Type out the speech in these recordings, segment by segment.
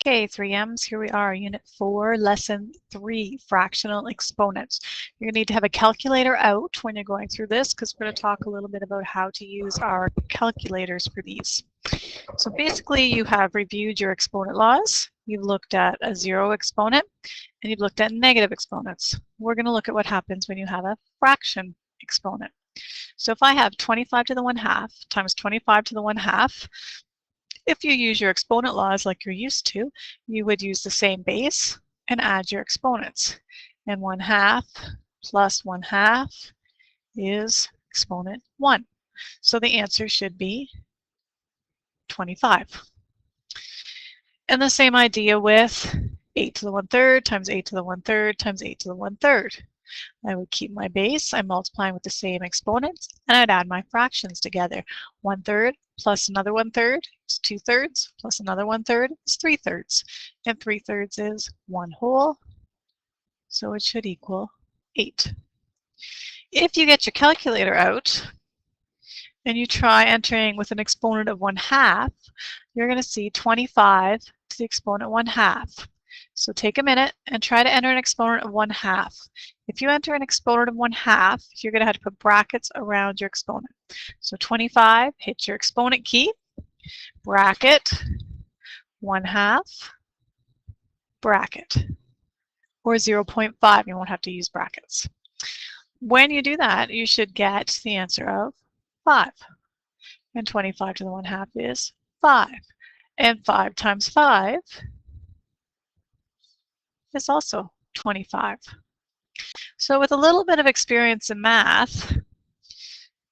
Okay, 3Ms, here we are, Unit 4, Lesson 3, Fractional Exponents. You're going to need to have a calculator out when you're going through this because we're going to talk a little bit about how to use our calculators for these. So basically, you have reviewed your exponent laws, you've looked at a zero exponent, and you've looked at negative exponents. We're going to look at what happens when you have a fraction exponent. So if I have 25 to the 1/2 times 25 to the 1/2, if you use your exponent laws like you're used to, you would use the same base and add your exponents. And 1/2 plus 1/2 is exponent 1. So the answer should be 25. And the same idea with 8 to the 1/3 times 8 to the 1/3 times 8 to the 1/3. I would keep my base, I'm multiplying with the same exponents, and I'd add my fractions together. 1/3 plus another 1/3 is 2/3, plus another 1/3 is 3/3, and 3/3 is 1 whole, so it should equal 8. If you get your calculator out and you try entering with an exponent of 1/2, you're going to see 25 to the exponent 1/2. So take a minute and try to enter an exponent of 1/2. If you enter an exponent of 1/2, you're going to have to put brackets around your exponent. So 25, hit your exponent key, bracket, 1/2, bracket, or 0.5. You won't have to use brackets. When you do that, you should get the answer of 5. And 25 to the 1/2 is 5. And 5 times 5 is also 25. So with a little bit of experience in math,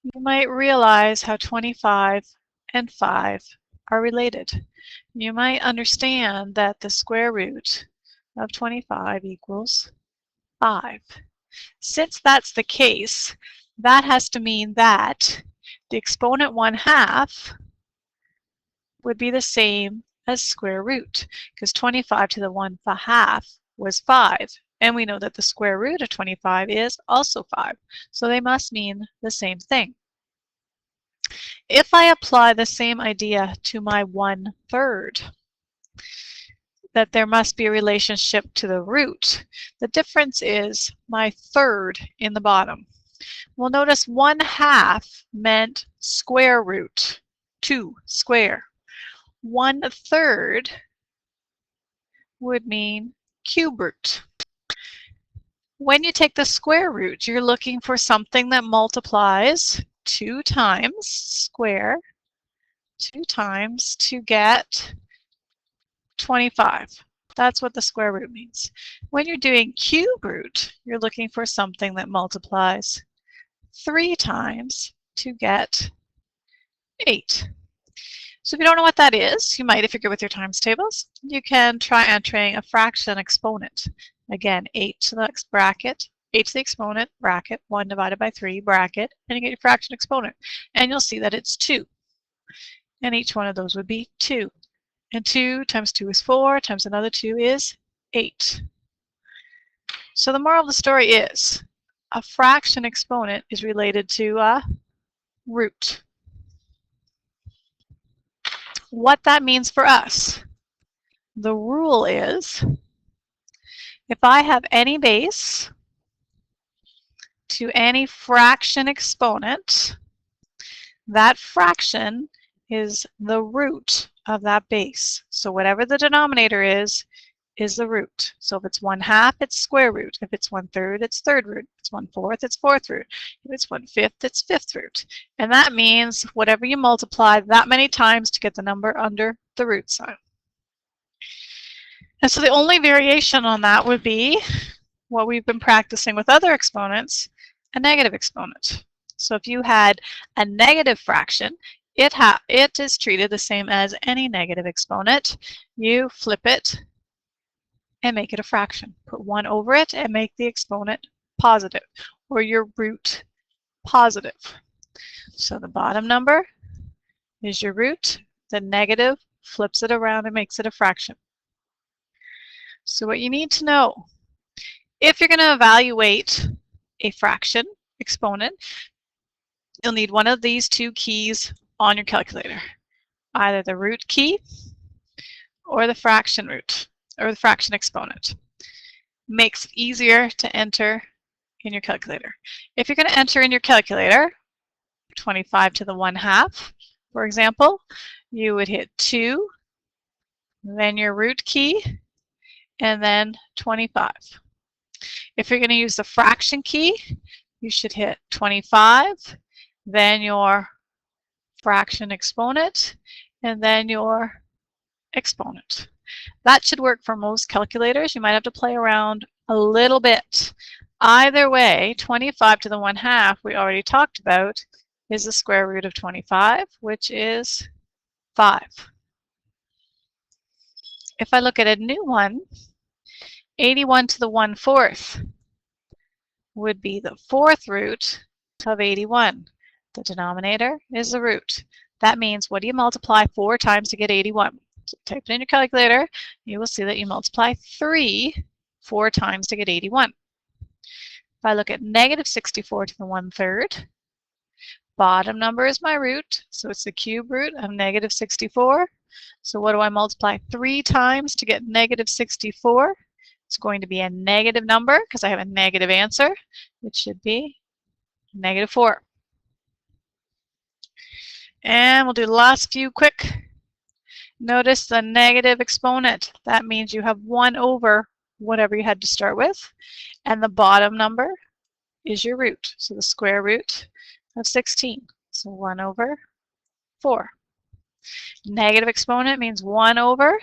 you might realize how 25 and 5 are related. You might understand that the square root of 25 equals 5. Since that's the case, that has to mean that the exponent 1/2 would be the same as square root, because 25 to the 1/2 was 5. And we know that the square root of 25 is also 5. So they must mean the same thing. If I apply the same idea to my 1/3, that there must be a relationship to the root, the difference is my third in the bottom. Well, notice 1/2 meant square root, 2 square. 1/3 would mean cube root. When you take the square root, you're looking for something that multiplies 2 times square, 2 times to get 25. That's what the square root means. When you're doing cube root, you're looking for something that multiplies 3 times to get 8. So if you don't know what that is, you might, if you're good with your times tables, you can try entering a fraction exponent. Again, 8 to the bracket, 8 to the exponent, bracket, 1 divided by 3, bracket, and you get your fraction exponent. And you'll see that it's 2. And each one of those would be 2. And 2 times 2 is 4, times another 2 is 8. So the moral of the story is, a fraction exponent is related to a root. What that means for us, the rule is, if I have any base to any fraction exponent, that fraction is the root of that base. So whatever the denominator is the root. So if it's 1/2, it's square root. If it's 1/3, it's third root. If it's 1/4, it's fourth root. If it's 1/5, it's fifth root. And that means whatever you multiply that many times to get the number under the root sign. And so the only variation on that would be what we've been practicing with other exponents, a negative exponent. So if you had a negative fraction, it is treated the same as any negative exponent. You flip it and make it a fraction. Put 1 over it and make the exponent positive, or your root positive. So the bottom number is your root. The negative flips it around and makes it a fraction. So what you need to know, if you're going to evaluate a fraction exponent, you'll need one of these 2 keys on your calculator. Either the root key or the fraction root, or the fraction exponent. Makes it easier to enter in your calculator. If you're going to enter in your calculator 25 to the 1/2, for example, you would hit 2, then your root key, and then 25. If you're going to use the fraction key, you should hit 25, then your fraction exponent, and then your exponent. That should work for most calculators. You might have to play around a little bit. Either way, 25 to the 1/2 we already talked about is the square root of 25, which is 5. If I look at a new one, 81 to the 1/4 would be the 4th root of 81. The denominator is the root. That means, what do you multiply 4 times to get 81? So type it in your calculator. You will see that you multiply 3 4 times to get 81. If I look at negative 64 to the 1/3, bottom number is my root, so it's the cube root of negative 64. So what do I multiply 3 times to get negative 64? It's going to be a negative number because I have a negative answer. It should be negative 4. And we'll do the last few quick. Notice the negative exponent. That means you have 1 over whatever you had to start with. And the bottom number is your root. So the square root of 16. So 1 over 4. Negative exponent means 1 over.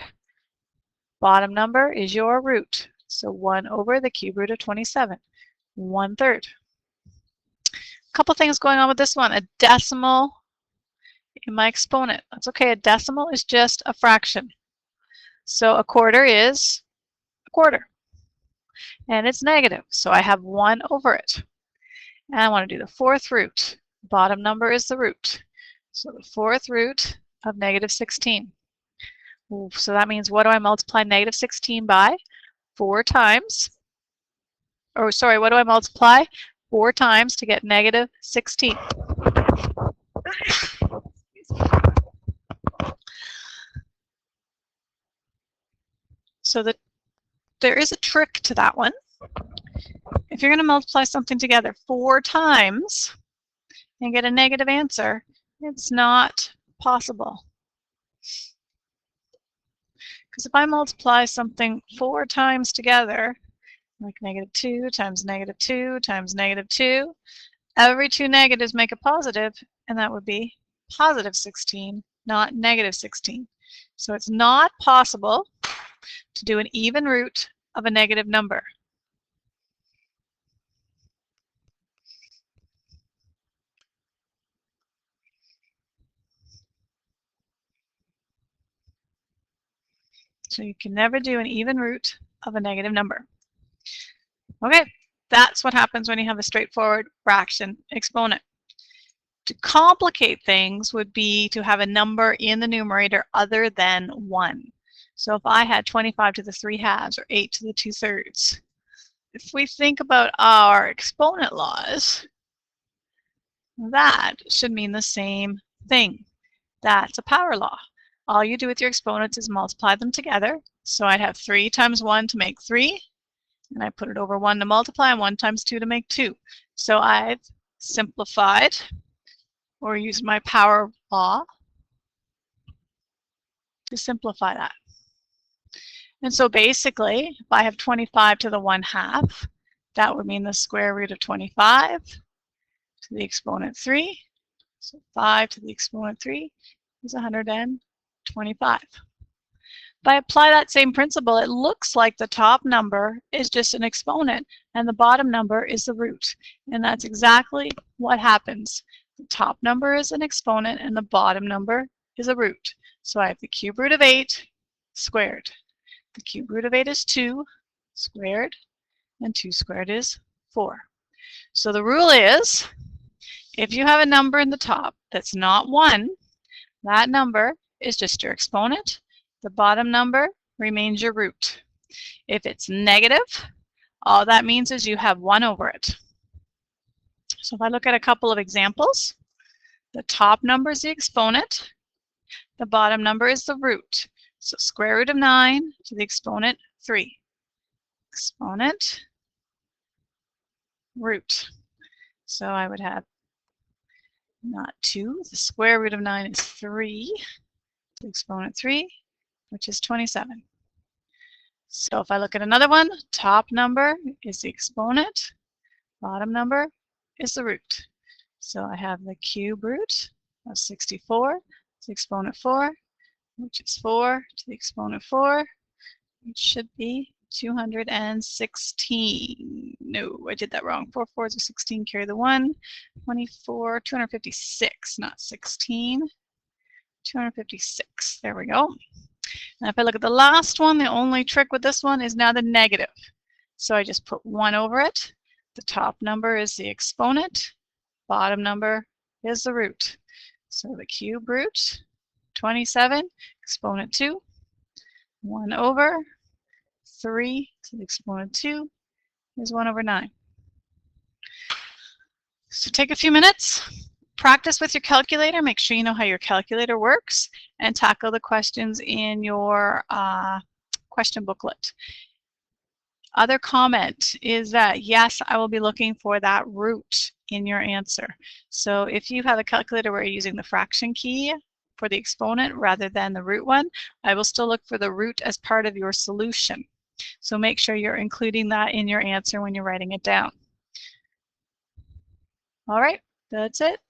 Bottom number is your root. So 1 over the cube root of 27. 1/3. A couple things going on with this one. A decimal in my exponent. That's okay. A decimal is just a fraction. So a quarter is a quarter. And it's negative. So I have 1 over it. And I want to do the 4th root. Bottom number is the root. So the 4th root of negative 16. So that means, what do I multiply negative 16 by? 4 times. Or sorry, what do I multiply? 4 times to get negative 16. So there is a trick to that one. If you're going to multiply something together 4 times and get a negative answer, it's not possible. Because if I multiply something 4 times together, like negative 2 times negative 2 times negative 2, every 2 negatives make a positive, and that would be positive 16, not negative 16. So it's not possible to do an even root of a negative number. So you can never do an even root of a negative number. Okay, that's what happens when you have a straightforward fraction exponent. To complicate things would be to have a number in the numerator other than 1. So if I had 25 to the 3/2 or 8 to the 2/3, if we think about our exponent laws, that should mean the same thing. That's a power law. All you do with your exponents is multiply them together. So I'd have 3 times 1 to make 3, and I put it over 1 to multiply, and 1 times 2 to make 2. So I've simplified or used my power law to simplify that. And so basically, if I have 25 to the 1/2, that would mean the square root of 25 to the exponent 3. So 5 to the exponent 3 is 125. If I apply that same principle, it looks like the top number is just an exponent and the bottom number is the root. And that's exactly what happens. The top number is an exponent and the bottom number is a root. So I have the cube root of 8 squared. The cube root of 8 is 2 squared, and 2 squared is 4. So the rule is, if you have a number in the top that's not 1, that number is just your exponent. The bottom number remains your root. If it's negative, all that means is you have 1 over it. So if I look at a couple of examples, the top number is the exponent. The bottom number is the root. So square root of 9 to the exponent 3. Exponent root. So I would have not 2. The square root of 9 is 3 to the exponent 3, which is 27. So if I look at another one, top number is the exponent, bottom number is the root. So I have the cube root of 64 to the exponent 4, which is 4 to the exponent 4, which should be 216. No, I did that wrong. 4 4s are 16, carry the 1. 24, 256, not 16. 256, there we go. And if I look at the last one, the only trick with this one is now the negative. So I just put 1 over it. The top number is the exponent. Bottom number is the root. So the cube root, 27, exponent 2, 1 over 3 to the exponent 2 is 1 over 9. So take a few minutes, practice with your calculator, make sure you know how your calculator works, and tackle the questions in your question booklet. Other comment is that, yes, I will be looking for that root in your answer. So if you have a calculator where you're using the fraction key for the exponent rather than the root one, I will still look for the root as part of your solution. So make sure you're including that in your answer when you're writing it down. All right, that's it.